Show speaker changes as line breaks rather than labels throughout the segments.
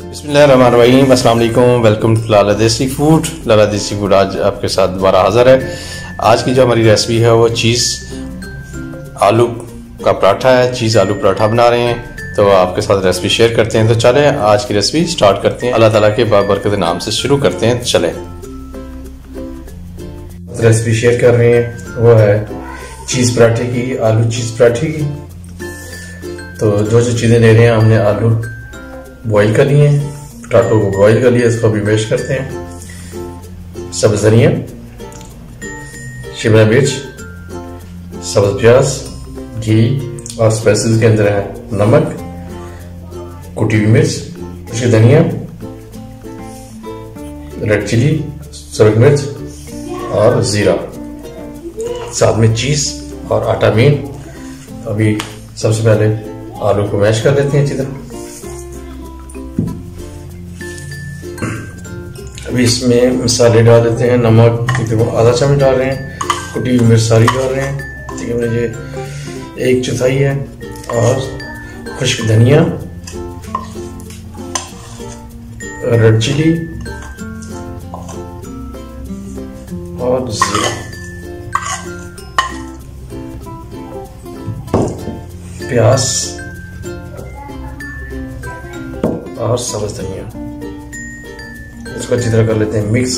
बिस्मिल्लाहिर्रहमानिर्रहीम, अस्सलाम वालेकुम। वेलकम टू लाला देसी फूड। लाला देसी फूड आज आपके साथ दोबारा हाज़िर है। आज की जो हमारी रेसिपी है वो चीज़ आलू का पराठा है। चीज़ आलू पराठा बना रहे हैं, तो आपके साथ रेसिपी शेयर करते हैं। तो चलें आज की रेसिपी स्टार्ट करते हैं। अल्लाह ताला के बाबरकत नाम से शुरू करते हैं। चलें रेसिपी शेयर कर रहे हैं, वो है चीज़ पराठे की, आलू चीज़ पराठे की। तो जो चीज़ें ले रहे हैं, हमने आलू बॉईल कर लिए, पोटैटो को बॉईल कर लिया, इसको भी मैश करते हैं। सब्ज़ धनिया, शिमला मिर्च, सब्ज़ प्याज, घी और स्पाइसेस के अंदर है नमक, कुटी हुई मिर्च, उसकी धनिया, रेड चिली, सुरख मिर्च और ज़ीरा, साथ में चीज़ और आटा मेन। अभी सबसे पहले आलू को मैश कर लेते हैं अच्छी तरह। अभी इसमें मसाले डाल देते हैं। नमक तकरीबन आधा चम्मच डाल रहे हैं, कुटी हुई मिर्च सारी डाल रहे हैं, तकरीबन ये 1/4 है, और खुश्क धनिया, रेड चिली और जीरा, प्याज और सब्ज़ धनिया। इसको अच्छी तरह कर लेते हैं मिक्स।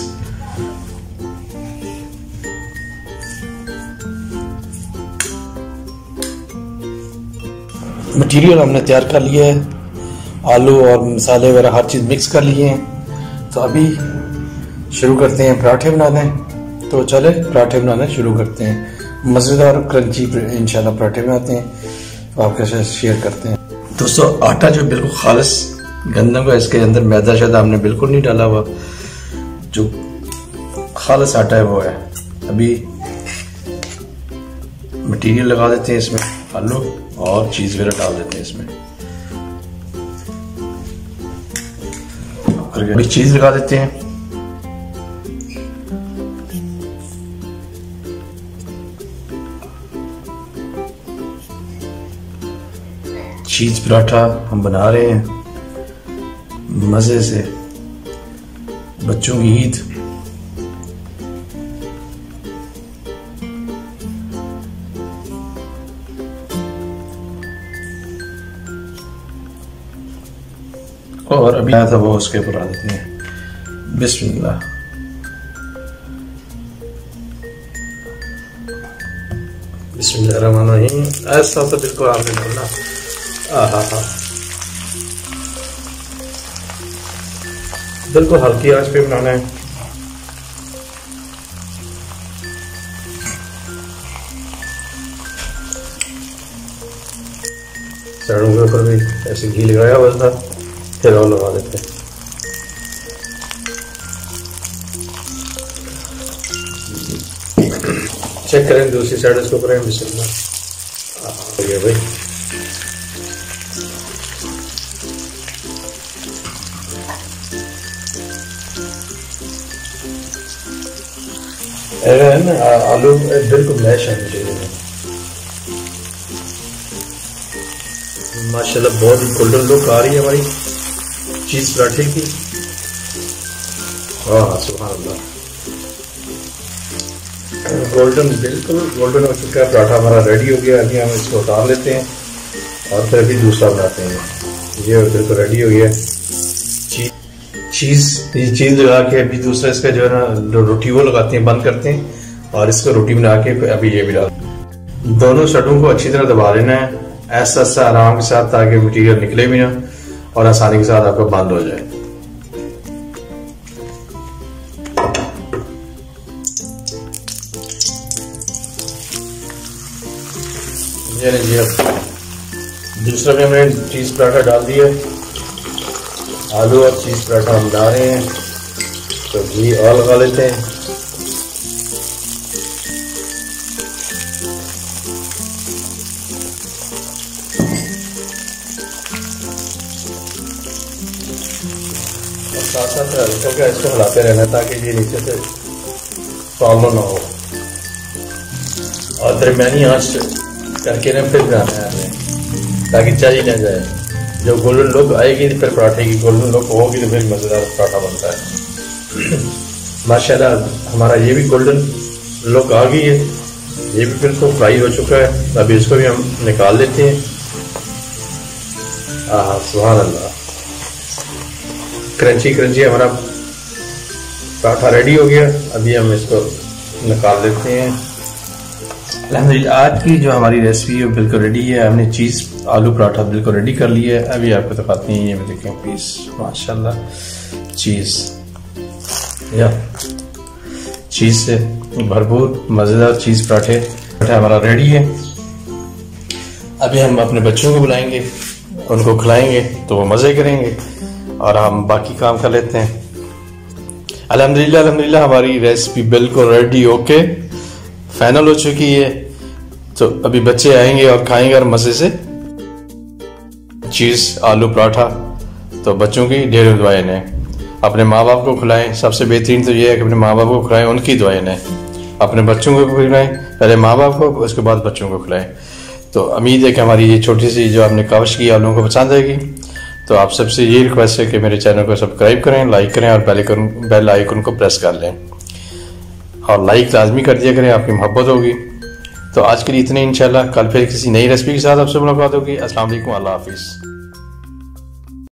मटेरियल हमने तैयार कर लिया है, आलू और मसाले वगैरह हर चीज़ मिक्स कर लिए हैं। तो अभी शुरू करते हैं पराठे बनाने। तो चले पराठे बनाने शुरू करते हैं। मज़ेदार क्रंची इंशाल्लाह पराठे बनाते हैं, तो आपके साथ शेयर करते हैं। दोस्तों, आटा जो बिल्कुल खालिस गंदम का, इसके अंदर मैदा शायद हमने बिल्कुल नहीं डाला हुआ, जो खालिस आटा है वो है। अभी मटेरियल लगा देते हैं इसमें, आलू और चीज़ वगैरह डाल देते हैं इसमें, और अभी चीज़ लगा देते हैं। चीज़ पराठा हम बना रहे हैं मज़े से। बच्चों की ईद, और अभी आया था वो, उसके ऊपर आ देते हैं। बिस्मिल्लाह। बिस्मिल्लाहिर्रहमानिर्रहीम। ऐसा तो बिल्कुल आपने बोलना, बिल्कुल हल्की आंच पे बनाना है। साइडों के ऊपर भी ऐसे घी लगाया हुआ था, फिर और लगा देते हैं। चेक करें दूसरी साइड इसको करें। बिस्मिल्लाह। हो गया भाई। आलू बिल्कुल मैश होने चाहिए। माशाल्लाह बहुत ही गोल्डन लुक आ रही है हमारी चीज पराठे की। वाह सुभान अल्लाह, गोल्डन, बिल्कुल गोल्डन हो चुका है पराठा हमारा, रेडी हो गया। अभी हम इसको उतार लेते हैं और फिर अभी दूसरा बनाते हैं। ये बिल्कुल रेडी हो गया। चीज़ लगा के अभी दूसरा इसका जो है ना रोटी वो लगाते हैं, बंद करते हैं, और इसको रोटी बना के अभी ये भी डाल। दोनों साइडों को अच्छी तरह दबा लेना है, ऐसा ऐसा आराम के साथ, ताकि मटेरियल निकले भी ना और आसानी के साथ आपको बंद हो जाए। ये लीजिए, दूसरा भी हमने चीज़ पराठा डाल दिया। आलू और चीज़ पराठा हम बना रहे हैं, तो घी और लगा लेते हैं। और साथ साथ हल्का क्या इसको हिलाते रहना, ताकि ये नीचे से सॉल्व ना हो। और दरमियानी आंच करके ना फिर बनाना है हमें, ताकि जल ना जाए। जब गोल्डन लुक आएगी तो फिर पराठे की गोल्डन लुक होगी तो फिर मज़ेदार पराठा बनता है। माशाल्लाह हमारा ये भी गोल्डन लुक आ गई है, ये भी बिल्कुल फ्राई हो चुका है। अभी इसको भी हम निकाल लेते हैं। सुभान अल्लाह, क्रंची क्रंची हमारा पराठा रेडी हो गया। अभी हम इसको निकाल लेते हैं। अल्हम्दुलिल्लाह आज की जो हमारी रेसिपी है बिल्कुल रेडी है। हमने चीज़ आलू पराठा बिल्कुल रेडी कर लिया है। अभी आपको दिखाते हैं, ये देखें पीस, माशाल्लाह चीज़ या चीज़ से भरपूर मज़ेदार चीज़ पराठे हमारा रेडी है। अभी हम अपने बच्चों को बुलाएंगे, उनको खिलाएंगे तो वो मज़े करेंगे और हम बाकी काम कर लेते हैं। अल्हम्दुलिल्लाह अल्हम्दुलिल्लाह हमारी रेसिपी बिल्कुल रेडी ओके फाइनल हो चुकी है। तो अभी बच्चे आएंगे और खाएंगे और मज़े से चीज़ आलू पराठा। तो बच्चों की ढेरों दुआएं ने, अपने माँ बाप को खिलाएं। सबसे बेहतरीन तो ये है कि अपने माँ बाप को खिलाएं, उनकी दुआएं ने। अपने बच्चों को खिलाएं, पहले माँ बाप को, उसके बाद बच्चों को खिलाएं। तो उम्मीद है कि हमारी ये छोटी सी जो आपने काविश की आलूओं को पसंद आएगी। तो आप सबसे ये रिक्वेस्ट है कि मेरे चैनल को सब्सक्राइब करें, लाइक करें और बेल आइकन को प्रेस कर लें और लाइक लाजमी कर दिया करें, आपकी मोहब्बत होगी। तो आज के लिए इतने, इंशाल्लाह कल फिर किसी नई रेसिपी के साथ आपसे मुलाकात होगी। अस्सलाम वालेकुम, अल्लाह हाफिज़।